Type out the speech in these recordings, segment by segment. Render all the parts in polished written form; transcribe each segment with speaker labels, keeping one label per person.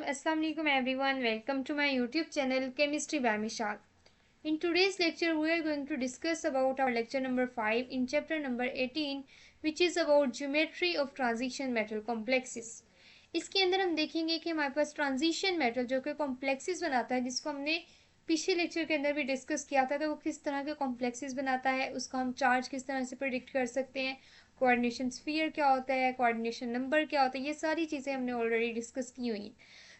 Speaker 1: Assalamu alaikum everyone. Welcome to my YouTube channel Chemistry by Mishal. In today's lecture, we are going to discuss about our lecture number 5 in chapter number 18, which is about geometry of transition metal complexes. इसके अंदर हम देखेंगे कि हमारे पास transition metal जो कि complexes बनाता है, जिसको हमने पिछले लेक्चर के अंदर भी डिस्कस किया था, तो वो किस तरह के कॉम्प्लेक्सेस बनाता है, उसका हम चार्ज किस तरह से प्रेडिक्ट कर सकते हैं, कोऑर्डिनेशन स्फीयर क्या होता है, कोऑर्डिनेशन नंबर क्या होता है, ये सारी चीज़ें हमने ऑलरेडी डिस्कस की हुई हैं।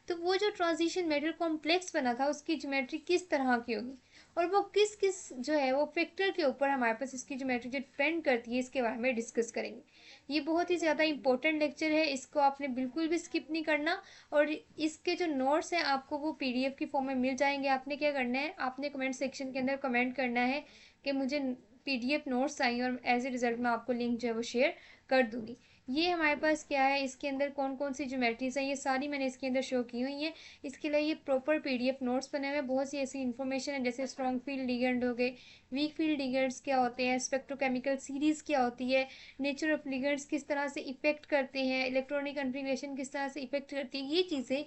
Speaker 1: तो वो जो ट्रांजिशन मेटल कॉम्प्लेक्स बना था उसकी ज्योमेट्री किस तरह की होगी और वो किस किस जो है वो फैक्टर के ऊपर हमारे पास इसकी ज्योमेट्री जो डिपेंड करती है, इसके बारे में डिस्कस करेंगे। ये बहुत ही ज़्यादा इंपॉर्टेंट लेक्चर है, इसको आपने बिल्कुल भी स्किप नहीं करना। और इसके जो नोट्स हैं आपको वो PDF की फॉर्म में मिल जाएंगे। आपने क्या करना है, आपने कमेंट सेक्शन के अंदर कमेंट करना है कि मुझे PDF नोट्स चाहिए और एज ए रिजल्ट मैं आपको लिंक जो है वो शेयर कर दूंगी। ये हमारे पास क्या है, इसके अंदर कौन कौन सी ज्योमेट्रीज हैं, ये सारी मैंने इसके अंदर शो की हुई हैं। इसके लिए ये प्रॉपर PDF नोट्स बने हुए हैं। बहुत सी ऐसी इन्फॉर्मेशन है, जैसे स्ट्रॉन्ग फील्ड लिगेंड हो गए, वीक फील्ड लिगेंड्स क्या होते हैं, स्पेक्ट्रोकेमिकल सीरीज क्या होती है, नेचर ऑफ लिगेंड्स किस तरह से इफेक्ट करते हैं, इलेक्ट्रॉनिक कन्फिग्रेशन किस तरह से इफेक्ट करती है, ये चीज़ें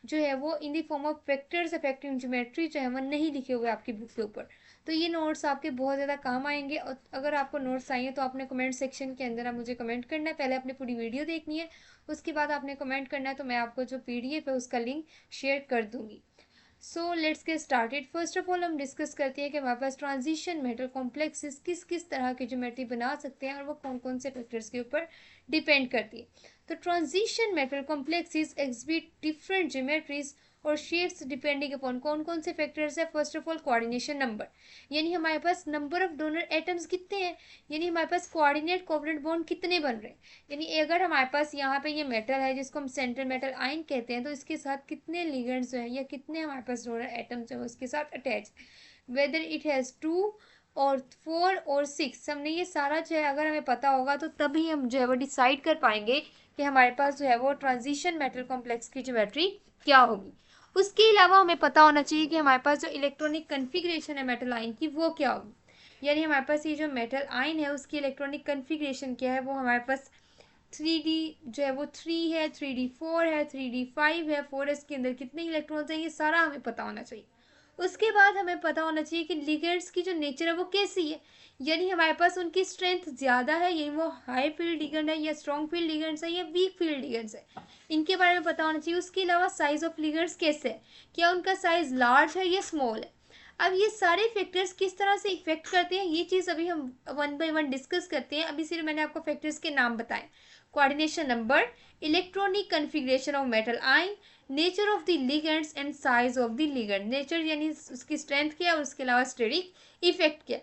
Speaker 1: जो है वो in the form of vectors affecting geometry जो है वो नहीं लिखे हुए आपकी बुक के ऊपर। तो ये नोट्स आपके बहुत ज़्यादा काम आएंगे। और अगर आपको नोट्स चाहिए तो आपने कमेंट सेक्शन के अंदर आप मुझे कमेंट करना है। पहले आपने पूरी वीडियो देखनी है, उसके बाद आपने कमेंट करना है, तो मैं आपको जो PDF है उसका लिंक शेयर कर दूंगी। So let's get started. First of all हम डिस्कस करते हैं कि हमारे पास ट्रांजिशन मेटल कॉम्प्लेक्सेस किस किस तरह की ज्योमेट्री बना सकते हैं और वो कौन कौन से फैक्टर्स के ऊपर डिपेंड करती है। तो transition metal complexes exhibit different geometries और शेप्स डिपेंडिंग अपॉन कौन कौन से फैक्टर्स है। First of all coordination number, यानी हमारे पास नंबर ऑफ डोनर एटम्स कितने हैं, यानी हमारे पास कोऑर्डिनेट कोवलेंट बॉन्ड कितने बन रहे हैं। यानी अगर हमारे पास यहाँ पे ये मेटल है जिसको हम सेंट्रल मेटल आयन कहते हैं, तो इसके साथ कितने लिगेंड्स जो है या कितने हमारे पास डोनर एटम्स जो है उसके साथ अटैच, वेदर इट हैज़ 2 और 4 और 6। हमने ये सारा जो है अगर हमें पता होगा तो तभी हम जो है वो डिसाइड कर पाएंगे कि हमारे पास जो है वो ट्रांजिशन मेटल कॉम्प्लेक्स की ज्योमेट्री क्या होगी। उसके अलावा हमें पता होना चाहिए कि हमारे पास जो इलेक्ट्रॉनिक कन्फिग्रेशन है मेटल आयन की वो क्या होगी। यानी हमारे पास ये जो मेटल आयन है उसकी इलेक्ट्रॉनिक कन्फिग्रेशन क्या है, वो हमारे पास 3D जो है वो 3 है, 3D4 है, 3D5 है, 4s के अंदर कितने इलेक्ट्रॉन्स हैं, ये सारा हमें पता होना चाहिए। उसके बाद हमें पता होना चाहिए कि लिगेंड्स की जो नेचर है वो कैसी है, यानी हमारे पास उनकी स्ट्रेंथ ज़्यादा है, यानी वो हाई फील्ड लिगेंड है या स्ट्रॉन्ग फील्ड लिगेंड्स है या वीक फील्ड लिगेंड्स है, इनके बारे में पता होना चाहिए। उसके अलावा साइज ऑफ लिगेंड्स कैसे है, क्या उनका साइज लार्ज है या स्मॉल है। अब ये सारे फैक्टर्स किस तरह से इफेक्ट करते हैं ये चीज़ अभी हम वन बाय वन डिस्कस करते हैं। अभी सिर्फ मैंने आपको फैक्टर्स के नाम बताए। Coordination number, electronic configuration of metal ion, nature of the ligands and size of the ligand. Nature यानी उसकी स्ट्रेंथ क्या और उसके अलावा स्टेरिक इफेक्ट क्या।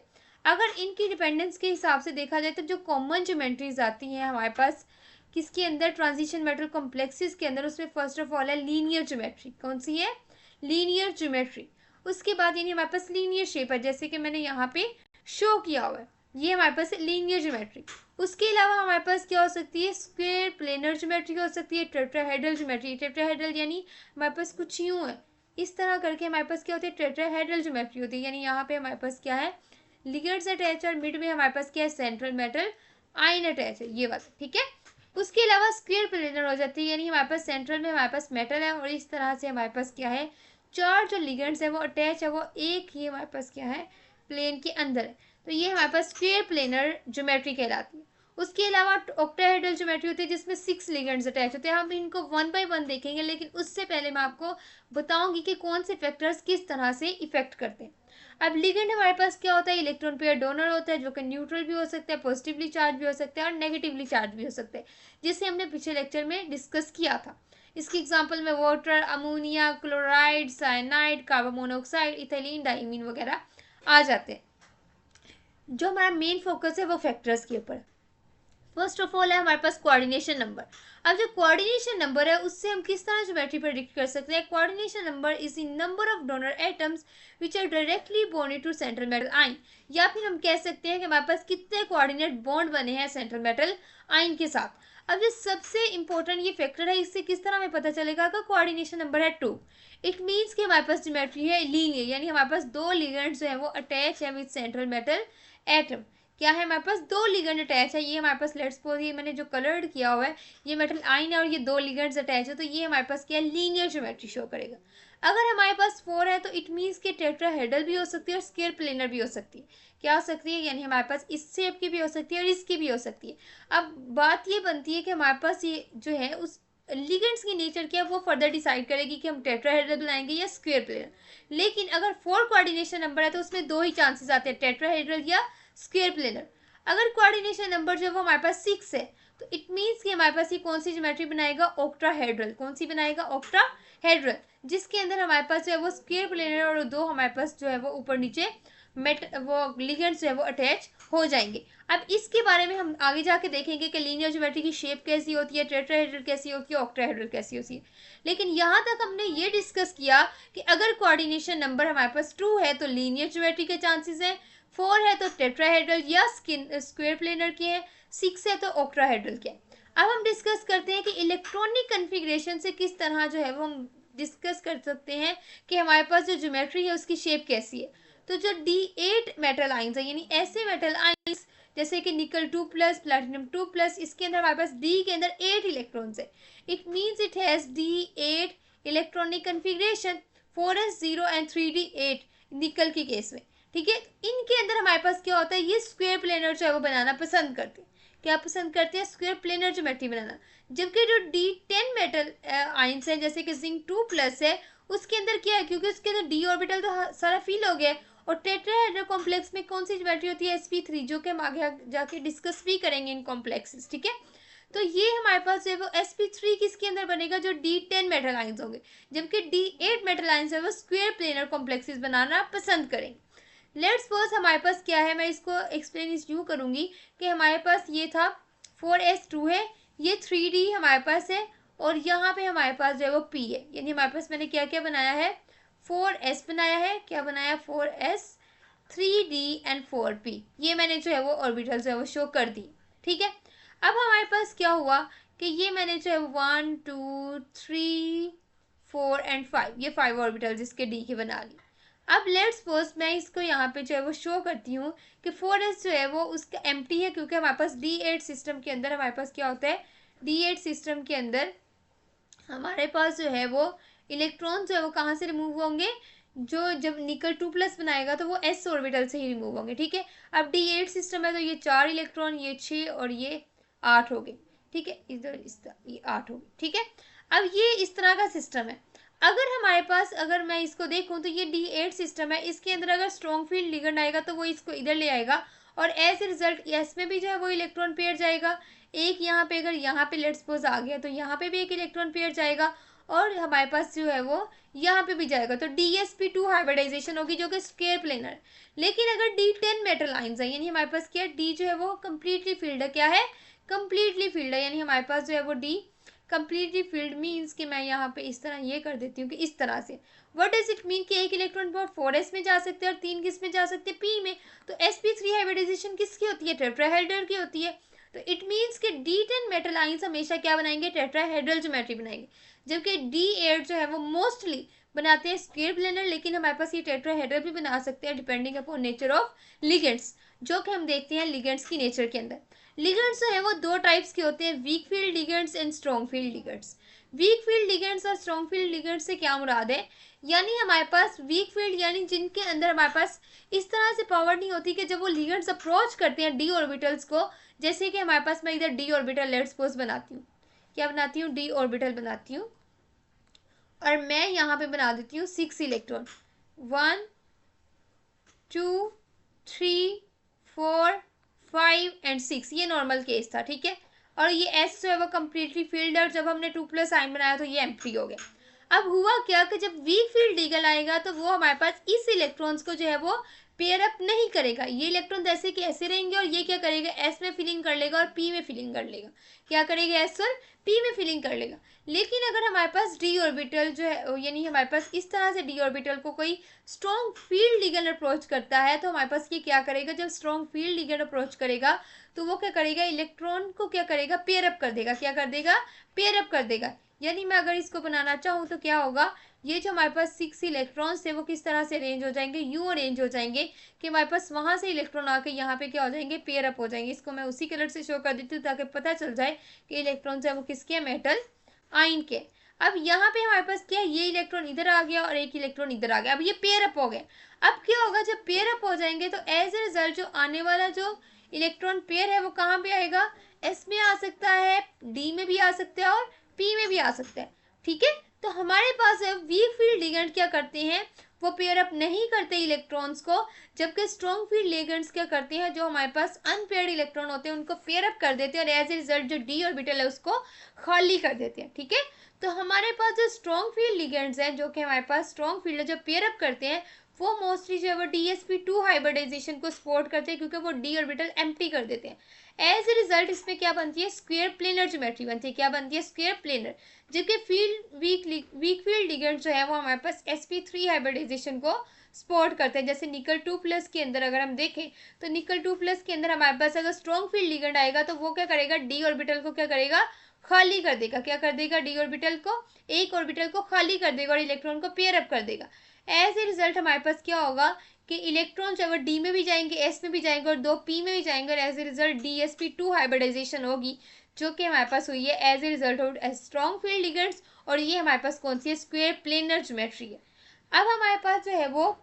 Speaker 1: अगर इनकी डिपेंडेंस के हिसाब से देखा जाए तो जो कॉमन ज्योमेट्रीज आती हैं हमारे पास किसके अंदर, ट्रांजिशन मेटल कॉम्प्लेक्सेस के अंदर, उसमें फर्स्ट ऑफ ऑल है लीनियर ज्योमेट्री। कौन सी है, लीनियर ज्योमेट्री। उसके बाद यानी हमारे पास लीनियर शेप है, जैसे कि मैंने यहाँ पे शो किया हुआ है, ये हमारे पास लीनियर ज्योमेट्री। उसके अलावा हमारे पास क्या हो सकती है, स्क्वायर प्लेनर ज्योमेट्री हो सकती है, टेट्राहेड्रल ज्योमेट्री। टेट्राहेड्रल यानी हमारे पास कुछ यूं है, इस तरह करके हमारे पास क्या होती है, टेट्राहेड्रल ज्योमेट्री होती है। यानी यहाँ पे हमारे पास क्या है, लिगेंड्स अटैच और मिड में हमारे पास क्या है, सेंट्रल मेटल आयन अटैच है, ये बात ठीक है। उसके अलावा स्क्वायर प्लेनर हो जाती है, यानी हमारे पास सेंट्रल में हमारे पास मेटल है और इस तरह से हमारे पास क्या है, चार जो लिगेंड्स है वो अटैच है, वो एक ही हमारे पास क्या है, प्लेन के अंदर है। तो ये हमारे पास स्क्वायर प्लेनर ज्योमेट्री कहलाती है। उसके अलावा ऑक्टाहेड्रल ज्योमेट्री होती है जिसमें 6 लिगेंड्स अटैच होते हैं। हम इनको वन बाय वन देखेंगे, लेकिन उससे पहले मैं आपको बताऊंगी कि कौन से फैक्टर्स किस तरह से इफेक्ट करते हैं। अब लिगेंड हमारे पास क्या होता है, इलेक्ट्रॉन पेयर डोनर होता है, जो कि न्यूट्रल भी हो सकता है, पॉजिटिवली चार्ज भी हो सकता है और नेगेटिवली चार्ज भी हो सकता है, जिसे हमने पिछले लेक्चर में डिस्कस किया था। इसकी एग्जांपल में water, ammonia, chloride, cyanide, carbon monoxide, ethylene, diamine वगैरह आ जाते हैं। जो हमारा मेन फोकस है वो फैक्टर्स के ऊपर। फर्स्ट ऑफ ऑल है हमारे पास कोऑर्डिनेशन नंबर। अब जो कोऑर्डिनेशन नंबर है उससे हम किस तरह ज्योमेट्री प्रेडिक्ट कर सकते हैं। Coordination number is the number of donor atoms which are directly bonded to central metal ion, या फिर हम कह सकते हैं कि हमारे पास कितने कोऑर्डिनेट बॉन्ड बने हैं सेंट्रल मेटल आयन के साथ। अब जो सबसे इंपॉर्टेंट ये फैक्टर है, इससे किस तरह हमें पता चलेगा कि कोऑर्डिनेशन नंबर है 2। इट मीन्स कि हमारे पास ज्योमेट्री है लीनियर, यानी हमारे पास दो लिगेंड्स जो है वो अटैच है विद सेंट्रल मेटल एटम। क्या है हमारे पास, दो लिगेंड अटैच है। ये हमारे पास लेट्स सपोज ये मैंने जो कलर्ड किया हुआ है ये मेटल आयन है और ये दो लिगेंड्स अटैच है, तो ये हमारे पास क्या है, लीनियर ज्योमेट्री शो करेगा। अगर हमारे पास 4 है तो इट मीन्स कि टेट्राहेड्रल भी हो सकती है और स्क्वायर प्लेनर भी हो सकती है। क्या हो सकती है, यानी हमारे पास इस शेप की भी हो सकती है और इसकी भी हो सकती है। अब बात ये बनती है कि हमारे पास ये जो है उस लिगेंड्स की नेचर क्या है वो फर्दर डिसाइड करेगी कि हम टेट्राहेड्रल बनाएंगे या स्क्वायर प्लेनर। लेकिन अगर 4 कोऑर्डिनेशन नंबर है तो उसमें दो ही चांसेस आते हैं, टेट्राहेड्रल या स्क्वायर प्लेनर। अगर कोऑर्डिनेशन नंबर जो है वो हमारे पास 6 है तो इट मीन्स कि हमारे पास ये कौन सी ज्योमेट्री बनाएगा, ऑक्टाहेड्रल। कौन सी बनाएगा, ऑक्टाहेड्रल, जिसके अंदर हमारे पास जो है वो स्क्वायर प्लेनर और दो हमारे पास जो है वो ऊपर नीचे वो लिगेंड्स जो है वो अटैच हो जाएंगे। अब इसके बारे में हम आगे जाके देखेंगे कि लीनियर ज्योमेट्री की शेप कैसी होती है, टेट्राहेड्रल कैसी होती है, ऑक्टाहेड्रल कैसी होती है। लेकिन यहाँ तक हमने ये डिस्कस किया कि अगर कोऑर्डिनेशन नंबर हमारे पास 2 है तो लीनियर ज्योमेट्री के चांसेस हैं, 4 है तो टेट्राहेड्रल या स्क्वायर प्लेनर के हैं, 6 है तो ऑक्टाहेड्रल के। अब हम डिस्कस करते हैं कि इलेक्ट्रॉनिक कन्फिग्रेशन से किस तरह जो है वो हम डिस्कस कर सकते हैं कि हमारे पास जो ज्योमेट्री है उसकी शेप कैसी है। तो जो D8 मेटल आइंस है, यानी ऐसे मेटल आइंस जैसे कि निकल 2+, प्लैटिनम 2+, इसके अंदर हमारे पास D के अंदर 8 इलेक्ट्रॉन्स है। It means it has D8 electronic configuration, 4s0 and 3d8 निकल के केस में। ठीक है, इनके अंदर हमारे पास क्या होता है, ये स्क्वायर प्लेनर जो है वो बनाना पसंद करते हैं। क्या पसंद करते हैं, स्क्वायर प्लेनर ज्योमेट्री बनाना। जबकि जो D10 मेटल आइंस है जैसे कि जिंक 2+ है, उसके अंदर क्या है, क्योंकि उसके अंदर d ऑर्बिटल तो सारा फिल हो गया है। और टेट्राहेड्रल कॉम्प्लेक्स में कौन सी ज्योमेट्री होती है, sp3, जो कि हम आगे जाके डिस्कस भी करेंगे इन कॉम्प्लेक्सेस। ठीक है, तो ये हमारे पास जो है वो sp3 किसके अंदर बनेगा, जो D10 मेटल आइंस होंगे। जबकि D8 मेटल आइंस है वो स्क्वायर प्लेनर कॉम्प्लेक्सेस बनाना पसंद करेंगे। लेट्स सपोज हमारे पास क्या है, मैं इसको एक्सप्लेन यूँ करूँगी कि हमारे पास ये था 4s2 है, ये 3d हमारे पास है और यहाँ पे हमारे पास जो है वो p है। यानी हमारे पास मैंने क्या क्या बनाया है, 4s बनाया है, क्या बनाया, 4s, 3d एंड 4p। ये मैंने जो है वो ऑर्बिटल जो है वो शो कर दी। ठीक है, अब हमारे पास क्या हुआ कि ये मैंने जो है 1 2 3 4 एंड 5, ये 5 ऑर्बिटल जिसके d के बना ली। अब लेट्स सपोज मैं इसको यहाँ पे जो है वो शो करती हूँ कि 4s जो है वो उसका एम्प्टी है, क्योंकि हमारे पास D8 सिस्टम के अंदर हमारे पास क्या होता है, D8 सिस्टम के अंदर हमारे पास जो है वो इलेक्ट्रॉन जो है वो कहाँ से रिमूव होंगे, जो जब निकल 2+ बनाएगा तो वो s ऑर्बिटल से ही रिमूव होंगे। ठीक है, अब D8 सिस्टम है तो ये 4 इलेक्ट्रॉन, ये 6 और ये 8 हो गए। ठीक है, इधर इस तरह ये 8 हो गए। ठीक है, अब ये इस तरह का सिस्टम है। अगर हमारे पास, अगर मैं इसको देखूं तो ये D8 सिस्टम है, इसके अंदर अगर स्ट्रॉन्ग फील्ड लिगेंड आएगा तो वो इसको इधर ले आएगा और एज ए रिजल्ट एस में भी जो है वो इलेक्ट्रॉन पेयर जाएगा। एक यहाँ पे, अगर यहाँ पे लेट्स सपोज आ गया तो यहाँ पे भी एक इलेक्ट्रॉन पेयर जाएगा और हमारे पास जो है वो यहाँ पे भी जाएगा, तो DsP2 हाइब्रिडाइजेशन होगी जो कि स्क्वायर प्लेनर। लेकिन अगर D10 मेटल आइंस है, यानी हमारे पास क्या है, D जो है वो कम्प्लीटली फील्ड है। क्या है, कम्प्लीटली फील्ड है, यानी हमारे पास जो है वो D कम्प्लीटली फील्ड मीन्स कि मैं यहाँ पे इस तरह ये कर देती हूँ कि इस तरह से व्हाट डज इट मीन कि एक इलेक्ट्रॉन बहुत 4s में जा सकते हैं और 3 किस में जा सकते हैं, p में। तो sp3 हाइब्रिडाइजेशन किसकी होती है, टेट्राहेड्रल की होती है। तो इट मीन्स कि D10 मेटल आइंस हमेशा क्या बनाएंगे, टेट्राहेड्रल ज्योमेट्री बनाएंगे। जबकि D8 जो है वो मोस्टली बनाते हैं स्क्वायर प्लेनर, लेकिन हमारे पास ये टेट्राहेड्रल भी बना सकते हैं depending upon nature of ligands, जो कि हम देखते हैं लिगेंड्स की नेचर के अंदर। लिगेंड्स जो है वो दो टाइप्स के होते हैं, week field ligands and strong field ligands. Week field ligands और स्ट्रॉन्ग फील्ड लिगेंड्स से क्या मुराद है, यानी हमारे पास वीक फील्ड यानी जिनके अंदर हमारे पास इस तरह से पावर नहीं होती कि जब वो लिगेंड्स अप्रोच करते हैं d ऑर्बिटल्स को, जैसे कि हमारे पास मैं इधर d ऑर्बिटल लेट्स सपोज बनाती हूँ, क्या बनाती हूँ, d ऑर्बिटल बनाती हूँ और मैं यहाँ पे बना देती हूँ 6 इलेक्ट्रॉन, 1 2 3 4 5 एंड 6, ये नॉर्मल केस था। ठीक है, और ये S जो है वो कम्प्लीटली फील्ड है और जब हमने 2+ आयन बनाया तो ये एम्प्टी हो गया। अब हुआ क्या कि जब वीक फील्ड लीगल आएगा तो वो हमारे पास इस इलेक्ट्रॉन्स को जो है वो पेयर अप नहीं करेगा, ये इलेक्ट्रॉन ऐसे के ऐसे रहेंगे और ये क्या करेगा, S में फिलिंग कर लेगा और P में फिलिंग कर लेगा। क्या करेगा, S और P में फिलिंग कर लेगा। लेकिन अगर हमारे पास d ऑर्बिटल जो है, यानी हमारे पास इस तरह से d ऑर्बिटल को कोई स्ट्रॉन्ग फील्ड लिगेंड अप्रोच करता है तो हमारे पास ये क्या करेगा, जब स्ट्रॉन्ग फील्ड लिगेंड अप्रोच करेगा तो वो क्या करेगा, इलेक्ट्रॉन को क्या करेगा, पेयर अप कर देगा। क्या कर देगा, पेयर अप कर देगा। यानी मैं अगर इसको बनाना चाहूँ तो क्या होगा, ये जो हमारे पास 6 इलेक्ट्रॉन्स थे वो किस तरह से अरेंज हो जाएंगे, यूं अरेंज हो जाएंगे कि हमारे पास वहां से इलेक्ट्रॉन आके यहाँ पे क्या हो जाएंगे, पेयर अप हो जाएंगे। इसको मैं उसी कलर से शो कर देती हूँ ताकि पता चल जाए कि इलेक्ट्रॉन है वो किसके हैं, मेटल आयन के। अब यहाँ पे हमारे पास क्या है, ये इलेक्ट्रॉन इधर आ गया और एक इलेक्ट्रॉन इधर आ गया, अब ये पेयर अप हो गए। अब क्या होगा, जब पेयर अप हो जाएंगे तो एज ए रिजल्ट जो आने वाला जो इलेक्ट्रॉन पेयर है वो कहाँ पे आएगा, एस में आ सकता है, डी में भी आ सकता है और पी में भी आ सकता है। ठीक है, तो हमारे पास वीक फील्ड लिगेंड क्या करते हैं, वो पेयर अप नहीं करते इलेक्ट्रॉन्स को, जबकि स्ट्रॉन्ग फील्ड लिगेंड्स क्या करते हैं, जो हमारे पास अनपेयर्ड इलेक्ट्रॉन होते हैं उनको पेयर अप कर देते हैं और एज ए रिजल्ट जो डी ऑर्बिटल है उसको खाली कर देते हैं। ठीक है, तो हमारे पास जो स्ट्रॉन्ग फील्ड लिगेंड्स हैं, जो कि हमारे पास स्ट्रॉन्ग फील्ड है जो पेयर अप करते हैं, वो मोस्टली जो है वो DsP2 हाइब्रिडाइजेशन को सपोर्ट करते हैं, क्योंकि वो डी ऑर्बिटल एम्प्टी कर देते हैं। एज ए रिजल्ट इसमें क्या बनती है, स्क्वायर प्लेनर ज्योमेट्री बनती है। क्या बनती है, स्क्वायर प्लेनर। जबकि वीक फील्ड लिगेंड जो है वो हमारे पास sp3 हाइब्रिडाइजेशन को सपोर्ट करते हैं। जैसे निकल 2+ के अंदर अगर हम देखें तो निकल 2+ के अंदर हमारे पास अगर स्ट्रॉन्ग फील्ड लिगेंड आएगा तो वो क्या करेगा, डी ऑर्बिटल को क्या करेगा, खाली कर देगा। क्या कर देगा, डी ऑर्बिटल को, एक ऑर्बिटल को खाली कर देगा और इलेक्ट्रॉन को पेयर अप कर देगा। एज ए रिजल्ट हमारे पास क्या होगा कि इलेक्ट्रॉन जो है डी में भी जाएंगे, एस में भी जाएंगे और 2p में भी जाएंगे और as a result DsP2 hybridisation होगी, जो कि हमारे पास हुई है as a result of strong field ligands. और ये हमारे पास कौन सी है, स्क्वायर प्लेनर ज्योमेट्री है। अब हमारे पास जो है वो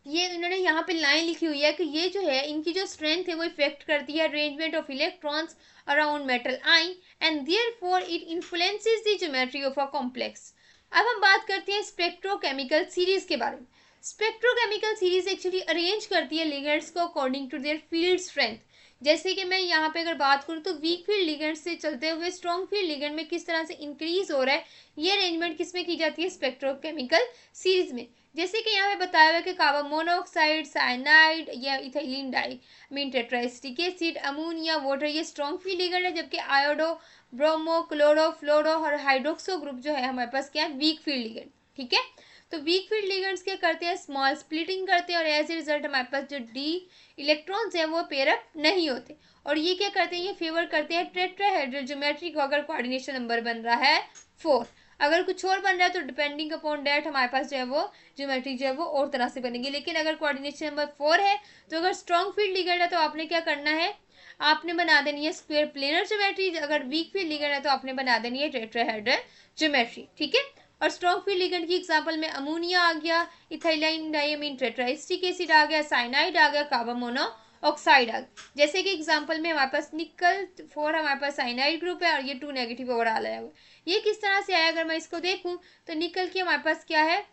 Speaker 1: ये इन्होंने यहाँ पे लाइन लिखी हुई है कि ये जो है इनकी जो स्ट्रेंथ है वो इफेक्ट करती है arrangement of electrons around metal ion and therefore it influences the geometry of a complex. अब हम बात करते हैं स्पेक्ट्रोकेमिकल सीरीज के बारे में। स्पेक्ट्रोकेमिकल सीरीज एक्चुअली अरेंज करती है लिगेंड्स को according to their field strength. जैसे कि मैं यहाँ पे अगर बात करूँ तो वीक फील्ड लिगेंड से चलते हुए स्ट्रॉन्ग फील्ड लिगेंड में किस तरह से इंक्रीज हो रहा है, ये अरेंजमेंट किस में की जाती है, स्पेक्ट्रोकेमिकल सीरीज में। जैसे कि यहाँ पे बताया हुआ है कि कार्बन मोनोऑक्साइड, साइनाइड या ethylene diamine tetraacetic acid, ammonia, water, ये स्ट्रॉन्ग फील्ड लिगेंड है। जबकि आयोडो, ब्रोमो, क्लोरो, फ्लोरो और हाइड्रोक्सो ग्रुप जो है हमारे पास क्या है, वीक फील्ड लिगेंड। ठीक है, तो वीक फील्ड लिगेंड्स क्या करते हैं, स्मॉल स्प्लिटिंग करते हैं और एज ए रिजल्ट हमारे पास जो डी इलेक्ट्रॉन्स हैं वो पेयर अप नहीं होते। और ये क्या करते हैं, ये फेवर करते हैं टेट्राहेड्रल ज्योमेट्री को अगर कोऑर्डिनेशन नंबर बन रहा है 4। अगर कुछ और बन रहा है तो डिपेंडिंग अपॉन डेट हमारे पास जो है वो ज्योमेट्री जो है वो और तरह से बनेगी। लेकिन अगर कोऑर्डिनेशन नंबर 4 है तो अगर स्ट्रॉन्ग फील्ड लिगेंड है तो आपने क्या करना है, आपने बना देनी है स्क्वायर प्लेनर ज्योमेट्री। अगर वीक फील्ड लिगेंड है तो आपने बना देनी है टेट्राहेड्रल ज्योमेट्री। ठीक है, और स्ट्रॉन्ग फील्ड लिगेंड की एग्जांपल में अमोनिया आ गया, इथाइलिन डाइमीन टेट्राएसिटिक एसिड आ गया, साइनाइड आ गया, कार्बन मोनोऑक्साइड आ गया। जैसे कि एग्जांपल में हमारे पास निकल 4 हमारे पास साइनाइड ग्रुप है और ये 2 नेगेटिव ओवरऑल आया हुआ है। ये किस तरह से आया, अगर मैं इसको देखूं तो निकल की हमारे पास क्या है,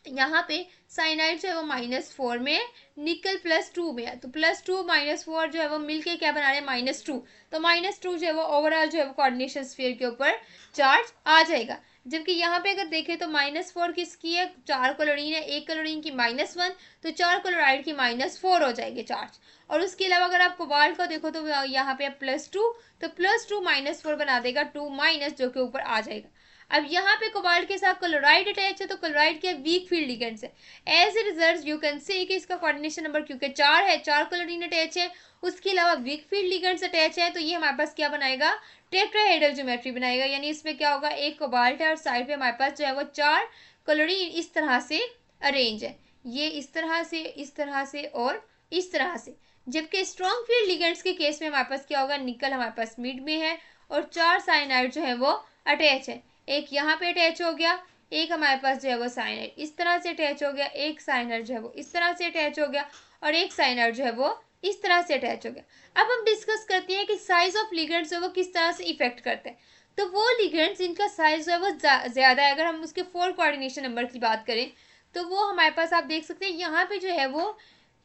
Speaker 1: यहाँ पे साइनाइड जो है वो -4 में, निकल +2 में है, तो +2 -4 जो है वो मिलके क्या बना रहे हैं, -2। तो -2 जो है वो ओवरऑल जो है वो कोऑर्डिनेशन स्फीयर के ऊपर चार्ज आ जाएगा। जबकि यहाँ पे अगर देखें तो -4 किसकी है, 4 क्लोरीन है, 1 क्लोरीन की -1, तो 4 क्लोराइड की -4 हो जाएंगे चार्ज। और उसके अलावा अगर आप कोबाल्ट को देखो तो यहाँ पे +2, तो +2 -4 बना देगा 2- जो कि ऊपर आ जाएगा। अब यहाँ पे कोबाल्ट के साथ क्लोराइड अटैच है तो क्लोराइड के वीक फील्ड लिगेंड्स है। As a result you can say कि इसका कोऑर्डिनेशन नंबर क्योंकि 4 है, 4 क्लोरीन अटैच है, उसके अलावा वीक फील्ड लिगेंड्स अटैच है, तो ये हमारे पास क्या बनाएगा, टेट्राहेड्रल ज्योमेट्री बनाएगा। यानी इसमें क्या होगा, एक कोबाल्ट है और साइड पे हमारे पास जो है वो 4 क्लोरीन इस तरह से अरेंज है, ये इस तरह से, इस तरह से और इस तरह से। जबकि स्ट्रॉन्ग फील्ड लिगेंड्स के केस में हमारे पास क्या होगा, निकल हमारे पास मिड में है और 4 साइनाइड जो है वो अटैच है। एक यहाँ पे अटैच हो गया, एक हमारे पास जो है वो साइनाइड इस तरह से अटैच हो गया, एक साइनाइड जो है वो इस तरह से अटैच हो गया और एक साइनाइड जो है वो इस तरह से अटैच हो गया। अब हम डिस्कस करते हैं कि साइज ऑफ लिगेंड्स जो है वो किस तरह से इफेक्ट करते हैं। तो वो लिगेंड्स जिनका साइज जो है वो ज़्यादा है, अगर हम उसके 4 कोऑर्डिनेशन नंबर की बात करें तो वो हमारे पास आप देख सकते हैं यहाँ पे जो है वो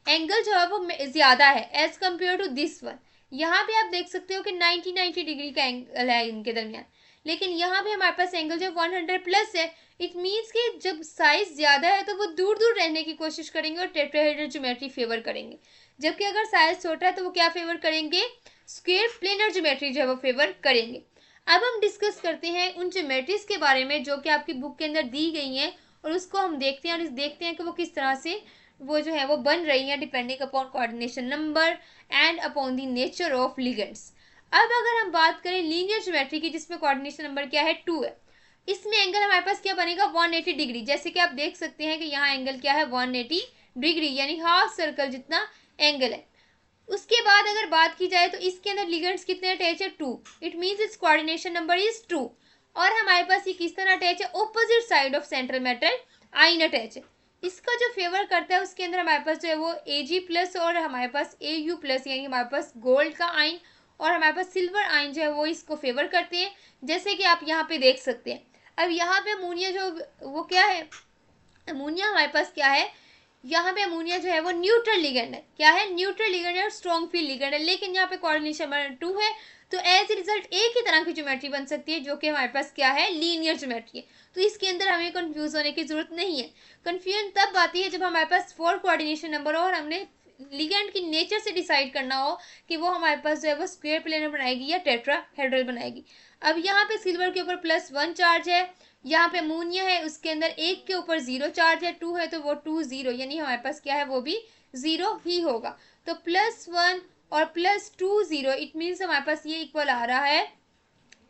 Speaker 1: एंगल जो है वो ज़्यादा है as compared to this one. यहाँ पे आप देख सकते हो कि 90 डिग्री का एंगल है इनके दरमियान, लेकिन यहाँ पे हमारे पास एंगल जो 100+ है। इट मीन्स कि जब साइज ज़्यादा है तो वो दूर दूर रहने की कोशिश करेंगे और टेट्राहेड्रल ज्योमेट्री फेवर करेंगे। जबकि अगर साइज छोटा है तो वो क्या फेवर करेंगे, स्क्वायर प्लेनर ज्योमेट्री जो है वो फेवर करेंगे। अब हम डिस्कस करते हैं उन ज्योमेट्रीज के बारे में जो कि आपकी बुक के अंदर दी गई हैं और उसको हम देखते हैं और देखते हैं कि वो किस तरह से वो जो है वो बन रही है depending upon coordination number and upon the nature of ligands. अब अगर हम बात करें लीनियर ज्योमेट्री की जिसमें कोऑर्डिनेशन नंबर क्या है 2 है, इसमें एंगल हमारे पास क्या बनेगा 180 डिग्री। जैसे कि आप देख सकते हैं कि यहाँ एंगल क्या है 180 डिग्री, यानी हाफ सर्कल जितना एंगल है। उसके बाद अगर बात की जाए तो इसके अंदर लिगेंड्स कितने अटैच है 2, it means it's coordination number is 2। और हमारे पास ये किस तरह अटैच है, opposite side of central metal आइन अटैच है। इसका जो फेवर करता है उसके अंदर हमारे पास जो है वो Ag प्लस और हमारे पास Au प्लस, यानी हमारे पास गोल्ड का आइन और हमारे पास सिल्वर आइन जो है वो इसको फेवर करते हैं, जैसे कि आप यहाँ पे देख सकते हैं। अब यहाँ पे अमोनिया जो वो क्या है, अमोनिया हमारे पास क्या है, यहाँ पे अमोनिया जो है वो न्यूट्रल लिगेंड है। क्या है, न्यूट्रल लिगेंड है और स्ट्रॉन्ग फील्ड लिगेंड है। लेकिन यहाँ पे कोऑर्डिनेशन नंबर 2 है, तो एज ए रिजल्ट एक ही तरह की ज्योमेट्री बन सकती है, जो कि हमारे पास क्या है, लीनियर ज्योमेट्री है। तो इसके अंदर हमें कंफ्यूज होने की जरूरत नहीं है। कंफ्यूजन तब आती है जब हमारे पास 4 कोऑर्डिनेशन नंबर हो और हमने लिगेंड की नेचर से डिसाइड करना हो कि वो हमारे पास जो है वो स्क्वायर प्लेनर बनाएगी या टेट्राहेड्रल बनाएगी। अब यहाँ पे सिल्वर के ऊपर +1 चार्ज है, यहाँ पे अमोनिया है उसके अंदर 1 के ऊपर 0 चार्ज है, 2 है तो वो 2 0, यानी हमारे पास क्या है वो भी 0 ही होगा। तो +1 और +2 0, इट मीन्स हमारे पास ये इक्वल आ रहा है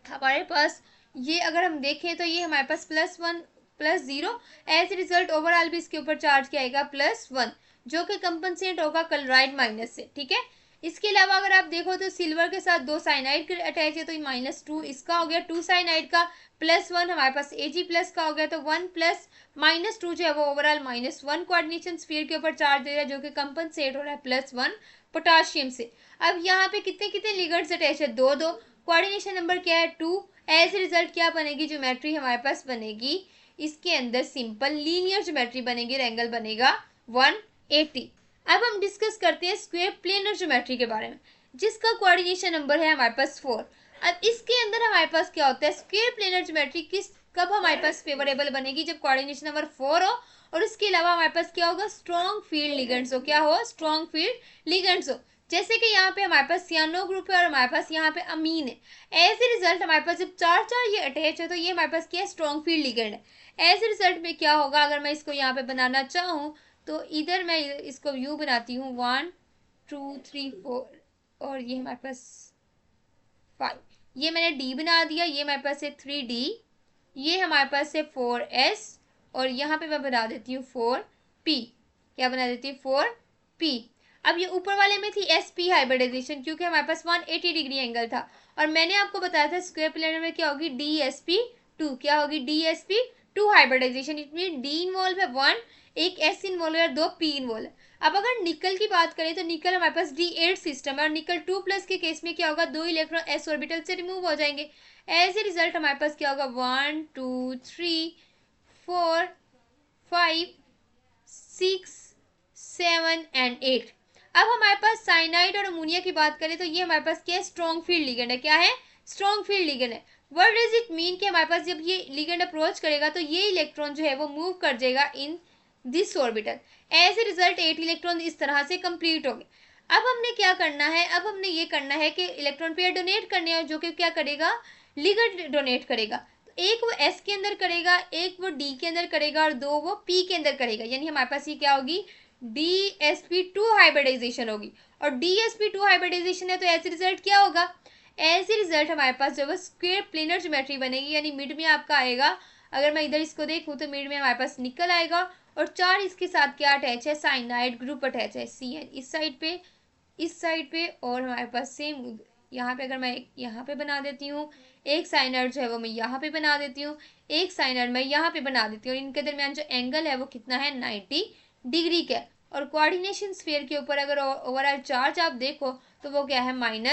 Speaker 1: हमारे पास, ये अगर हम देखें तो ये हमारे पास +1 +0, एज ए रिजल्ट ओवरऑल भी इसके ऊपर चार्ज क्या आएगा +1, जो कि कंपनसेट होगा क्लोराइड माइनस से। ठीक है, इसके अलावा अगर आप देखो तो सिल्वर के साथ 2 साइनाइड अटैच है, तो -2 इसका हो गया, 2 साइनाइड का +1 हमारे पास Ag प्लस का हो गया, तो 1 प्लस -2 जो है वो ओवरऑल -1 कोऑर्डिनेशन स्फीयर के ऊपर चार्ज दे रहा है, जो कि कंपनसेट हो रहा है +1 पोटाशियम से। अब यहाँ पे कितने कितने लिगेंड्स अटैच है, 2 2, कोऑर्डिनेशन नंबर क्या है 2। एज ए रिजल्ट क्या बनेगी, ज्योमेट्री हमारे पास बनेगी इसके अंदर सिंपल लीनियर ज्योमेट्री बनेगी, एंगल बनेगा 180। अब हम डिस्कस करते हैं स्क्वायर प्लेनर ज्योमेट्री के बारे में, जिसका कोऑर्डिनेशन नंबर है हमारे पास 4। अब इसके अंदर हमारे पास क्या होता है, स्क्वायर प्लेनर ज्योमेट्री किस कब हमारे पास फेवरेबल बनेगी, जब कोऑर्डिनेशन नंबर 4 हो और उसके अलावा हमारे पास क्या होगा, स्ट्रॉन्ग फील्ड लिगेंड्स हो। क्या हो, स्ट्रॉन्ग फील्ड लिगेंड्स हो। जैसे कि यहाँ पे हमारे पास सियानो ग्रुप है और हमारे पास यहाँ पे अमीन है। एज ए रिजल्ट हमारे पास जब चार चार ये अटैच है तो ये हमारे पास क्या है, स्ट्रॉन्ग फील्ड लिगेंड है। एज ए रिजल्ट में क्या होगा, अगर मैं इसको यहाँ पे बनाना चाहूँ तो इधर मैं इसको यू बनाती हूँ 1 2 3 4 और ये हमारे पास 5, ये मैंने डी बना दिया, ये हमारे पास है 3D, ये हमारे पास है 4S और यहाँ पे मैं बना देती हूँ 4P। क्या बना देती हूँ, 4P। अब ये ऊपर वाले में थी SP हाइब्रिडाइजेशन, क्योंकि हमारे पास 180 डिग्री एंगल था और मैंने आपको बताया था स्क्वायर प्लेनर में क्या होगी, DSP2। क्या होगी, DSP2 हाइब्रिडाइजेशन। इसमें D इन्वॉल्व है 1, एक S इन्वॉल्व है, 2 P इन्वॉल्व है। अब अगर निकल की बात करें तो निकल हमारे पास D8 सिस्टम है और निकल 2+ के केस में क्या होगा, 2 इलेक्ट्रॉन S ऑर्बिटल से रिमूव हो जाएंगे। एज ए रिजल्ट हमारे पास क्या होगा, 1 2 3 4 5 6 7 एंड 8। अब हमारे पास साइनाइड और अमोनिया की बात करें तो ये हमारे पास क्या है, स्ट्रॉन्ग फील्ड लिगेंड है। क्या है, स्ट्रॉन्ग फील्ड लिगेंड है। व्हाट डज इट मीन कि हमारे पास जब ये लिगेंड अप्रोच करेगा तो ये इलेक्ट्रॉन जो है वो मूव कर जाएगा in this orbital. As a result 8 electron इस तरह से कंप्लीट हो गए। अब हमने क्या करना है, अब हमने ये करना है कि इलेक्ट्रॉन पेयर डोनेट करने हैं, जो कि क्या करेगा, लिगेंड डोनेट करेगा। एक वो S के अंदर करेगा, एक वो D के अंदर करेगा और 2 वो P के अंदर करेगा, यानी हमारे पास ये क्या होगी, DSP2 हाइब्रिडाइजेशन होगी। और DSP2 हाइब्रिडाइजेशन है तो एज रिजल्ट क्या होगा, एज ए रिजल्ट हमारे पास जो है स्क्वायर प्लेनर ज्योमेट्री बनेगी, यानी मिड में आपका आएगा, अगर मैं इधर इसको देखूँ तो मिड में हमारे पास निकल आएगा और 4 इसके साथ क्या अटैच है, साइनाइड ग्रुप अटैच है, CN इस साइड पे और हमारे पास सेम यहाँ पे अगर मैं यहाँ पे बना देती हूँ, एक साइनाइड जो है वो मैं यहाँ पे बना देती हूँ, एक साइनाइड मैं यहाँ पे बना देती हूँ, और इनके दरमियान जो एंगल है वो कितना है, 90 डिग्री का। और कोऑर्डिनेशन स्फीयर के ऊपर अगर ओवरऑल चार्ज आप देखो तो वो क्या है, -2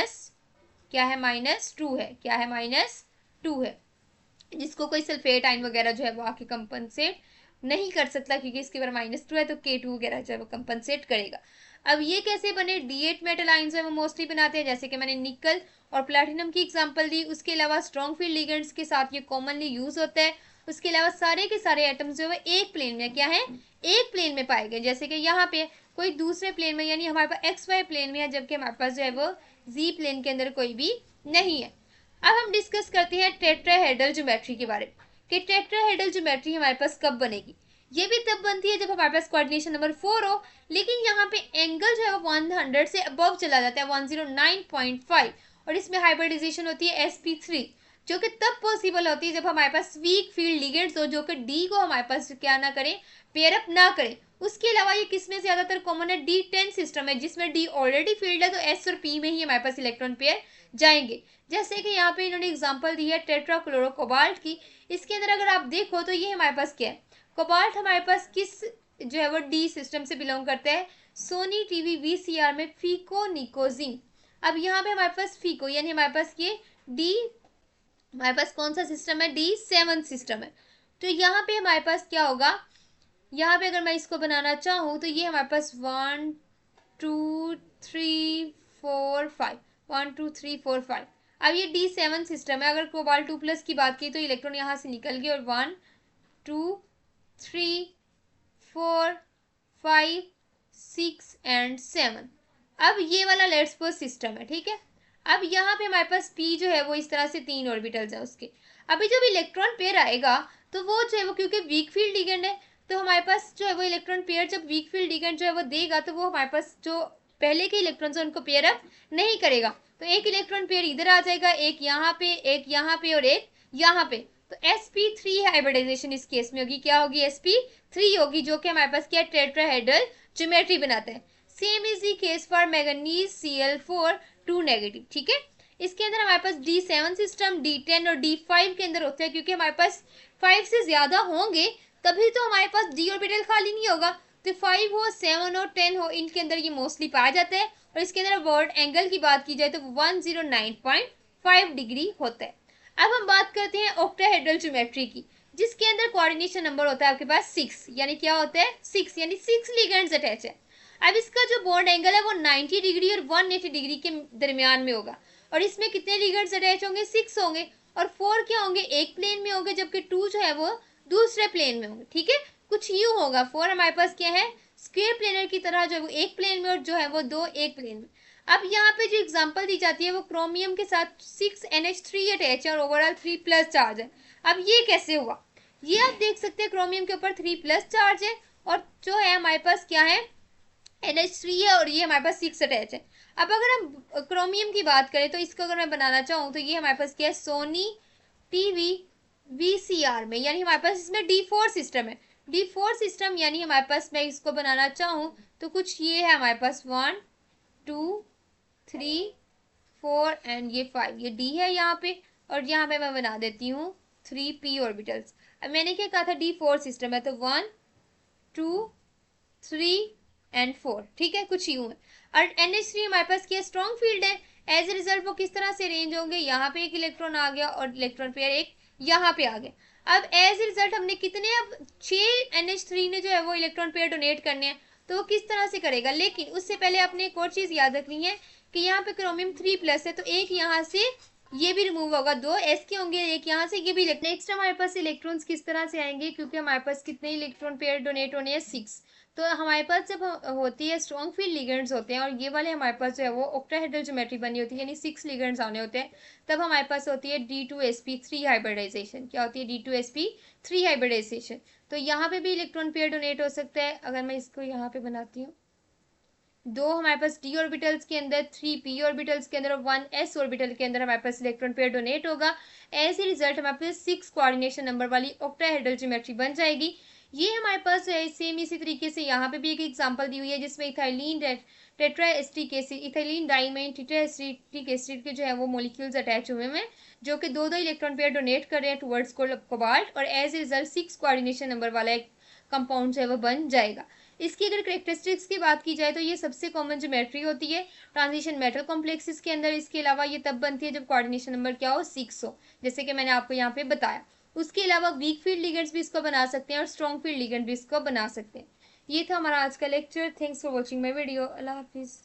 Speaker 1: है। क्या है, -2 है, जिसको कोई सल्फेट आयन वगैरह जो है वो आके कंपनसेट नहीं कर सकता, क्योंकि इसके ऊपर -2 है तो K2 वगैरह जो है वो कंपनसेट करेगा। अब ये कैसे बने, D8 मेटल आयंस है वो मोस्टली बनाते हैं, जैसे कि मैंने निकल और प्लैटिनम की एग्जांपल दी। उसके अलावा स्ट्रॉन्ग फील्ड लिगेंड्स के साथ ये कॉमनली यूज होता है। उसके अलावा सारे के सारे एटम्स जो है एक प्लेन में, क्या है, एक प्लेन में पाए गए, जैसे कि यहाँ पे कोई दूसरे प्लेन में, यानी हमारे पास XY प्लेन में है, जबकि हमारे पास जो है वो Z प्लेन के अंदर कोई भी नहीं है। अब हम डिस्कस करते हैं टेट्राहेड्रल ज्योमेट्री के बारे में, कि टेट्राहेड्रल ज्योमेट्री हमारे पास कब बनेगी। ये भी तब बनती है जब हमारे पास कोऑर्डिनेशन नंबर 4 हो, लेकिन यहाँ पे एंगल जो है वो 100 से अबव चला जाता है, 109.5, और इसमें हाइब्रिडाइजेशन होती है sp3। जो कि तब पॉसिबल होती है जब हमारे पास वीक फील्ड लिगेंड्स हो, जो कि डी को हमारे पास क्या ना करें, पेयर अप ना करें। उसके अलावा ये किसमें ज्यादातर कॉमन है, D10 सिस्टम है, जिसमें डी ऑलरेडी फील्ड है, तो एस और पी में ही हमारे पास इलेक्ट्रॉन पेयर जाएंगे। जैसे कि यहाँ पे इन्होंने एग्जांपल दी है टेट्राक्लोरो कोबाल्ट की। इसके अंदर अगर आप देखो तो ये हमारे पास क्या है, कोबाल्ट हमारे पास किस जो है वो डी सिस्टम से बिलोंग करता है, सोनी टीवी वीसीआर में फीको निकोजिन। अब यहाँ पे हमारे पास फीको यानी हमारे पास ये डी, हमारे पास कौन सा सिस्टम है, D7 सिस्टम है। तो यहाँ पे हमारे पास क्या होगा, यहाँ पे अगर मैं इसको बनाना चाहूँ तो ये हमारे पास 1 2 3 4 5, 1 2 3 4 5। अब ये D7 सिस्टम है। अगर कोबाल्ट 2+ की बात की तो इलेक्ट्रॉन यहाँ से निकल गए और 1 2 3 4 5 6 एंड 7। अब ये वाला लेट्स सपोज सिस्टम है, ठीक है। अब यहाँ पे हमारे पास p जो है वो इस तरह से 3 ऑर्बिटल्स है उसके। अभी जब इलेक्ट्रॉन पेयर आएगा तो वो जो है वो क्योंकि वीक फील्ड लिगेंड है, तो हमारे पास जो है वो इलेक्ट्रॉन पेयर जब वीक फील्ड लिगेंड जो है वो देगा तो वो हमारे पास जो पहले के इलेक्ट्रॉन्स है उनको पेयर अप नहीं करेगा। तो एक इलेक्ट्रॉन पेयर इधर आ जाएगा, एक यहाँ पे, एक यहाँ पे और एक यहाँ पे। तो sp3 हाइब्रिडाइजेशन इस केस में होगी, क्या होगी, sp3 होगी, जो कि हमारे पास क्या टेट्राहेड्रल ज्योमेट्री बनाता है। Same is the case for manganese Cl4 2 negative, ठीक है। इसके अंदर हमारे पास D7 सिस्टम D10 और D5 के अंदर होता है, क्योंकि हमारे पास 5 से ज्यादा होंगे तभी तो हमारे पास d ऑर्बिटल खाली नहीं होगा। तो 5 हो, 7 हो, 10 हो, इनके अंदर ये मोस्टली पाया जाता है। और इसके अंदर वर्ड एंगल की बात की जाए तो 109.5 डिग्री होता है। अब हम बात करते हैं ऑक्टाहेड्रल ज्योमेट्री की, जिसके अंदर कोऑर्डिनेशन नंबर होता है आपके पास 6, यानी क्या होता है 6, यानी 6 लिगेंड्स अटैच है। अब इसका जो बॉन्ड एंगल है वो 90 डिग्री और 180 डिग्री के दरमियान में होगा। और इसमें कितने लिगेंड्स अटैच होंगे, 6 होंगे। और 4 क्या होंगे, एक प्लेन में होंगे, जबकि 2 जो है वो दूसरे प्लेन में होंगे, ठीक है। कुछ यूं होगा, 4 हमारे पास क्या है, स्क्वायर प्लेनर की तरह जो है वो एक प्लेन में, और जो है वो 2 एक प्लेन में। अब यहाँ पे जो एग्जांपल दी जाती है वो क्रोमियम के साथ 6NH3 अटैच है और ओवरऑल 3+ चार्ज है। अब ये कैसे हुआ, ये आप देख सकते हैं क्रोमियम के ऊपर 3+ चार्ज है और जो है हमारे पास क्या है, NH3 है और ये हमारे पास 6 अटैच है। अब अगर हम क्रोमियम की बात करें तो इसको अगर मैं बनाना चाहूँ तो ये हमारे पास क्या है, सोनी टीवी वीसीआर में, यानी हमारे पास इसमें D4 सिस्टम है। D4 सिस्टम यानी हमारे पास, मैं इसको बनाना चाहूँ तो कुछ ये है हमारे पास 1 2 3 4 एंड ये 5, ये D है यहाँ पे। और यहाँ पे मैं बना देती हूँ 3p ऑर्बिटल्स। अब मैंने क्या कहा था, D4 सिस्टम है, तो 1 2 3 एंड 4, ठीक है, कुछ यूं है। और NH3 हमारे पास क्या स्ट्रॉन्ग फील्ड है, एज ए रिजल्ट वो किस तरह से अरेंज होंगे, यहाँ पे एक इलेक्ट्रॉन आ गया और इलेक्ट्रॉन पेयर एक यहाँ पे आ गया। अब एज ए रिजल्ट हमने कितने, अब 6 NH3 ने जो है वो इलेक्ट्रॉन पेयर डोनेट करने हैं, तो वो किस तरह से करेगा। लेकिन उससे पहले आपने एक और चीज याद रखनी है कि यहाँ पे क्रोमियम 3+ है, तो एक यहाँ से ये भी रिमूव होगा, 2 S के होंगे, एक यहाँ से ये भी। नेक्स्ट हमारे पास इलेक्ट्रॉन्स किस तरह से आएंगे, क्योंकि हमारे पास कितने इलेक्ट्रॉन पेयर डोनेट होने हैं, 6। तो हमारे पास जब होती है स्ट्रॉन्ग फील्ड लिगेंड्स होते हैं और ये वाले हमारे पास जो है वो ऑक्टाहेड्रल ज्योमेट्री बनी होती है, यानी 6 लिगेंड्स आने होते हैं, तब हमारे पास होती है D2sp3 हाइब्रिडाइजेशन। क्या होती है, D2sp3 हाइब्रिडाइजेशन। तो यहाँ पे भी इलेक्ट्रॉन पेयर डोनेट हो सकता है। अगर मैं इसको यहाँ पे बनाती हूँ, 2 हमारे पास d ऑर्बिटल्स के अंदर, 3p ऑर्बिटल्स के अंदर और 1s ऑर्बिटल के अंदर हमारे पास इलेक्ट्रॉन पेयर डोनेट होगा। एज ए रिजल्ट हमारे पास 6 कोऑर्डिनेशन नंबर वाली ऑक्टाहेड्रल ज्योमेट्री बन जाएगी। ये हमारे पास है सेम इसी तरीके से यहाँ पे भी एक एग्जांपल दी हुई है, जिसमें ethylene tetraacetic acid, ethylene diamine tetraacetic acid के जो है वो मॉलिक्यूल्स अटैच हुए हैं, जो कि 2 इलेक्ट्रॉन पेयर डोनेट कर रहे हैं टुवर्ड्स कोबाल्ट, और as a result 6 coordination number वाला एक कंपाउंड जो है वो बन जाएगा। इसकी अगर करेक्टरिस्टिक्स की बात की जाए तो ये सबसे कॉमन ज्योमेट्री होती है ट्रांजिशन मेटल कॉम्प्लेक्सेस के अंदर। इसके अलावा ये तब बनती है जब कोऑर्डिनेशन नंबर क्या हो, 6 हो, जैसे कि मैंने आपको यहाँ पे बताया। उसके अलावा वीक फील्ड लिगेंड्स भी इसको बना सकते हैं और स्ट्रॉन्ग फील्ड लिगेंड भी इसको बना सकते हैं। ये था हमारा आज का lecture. Thanks for watching my video. अल्लाह हाफिज़।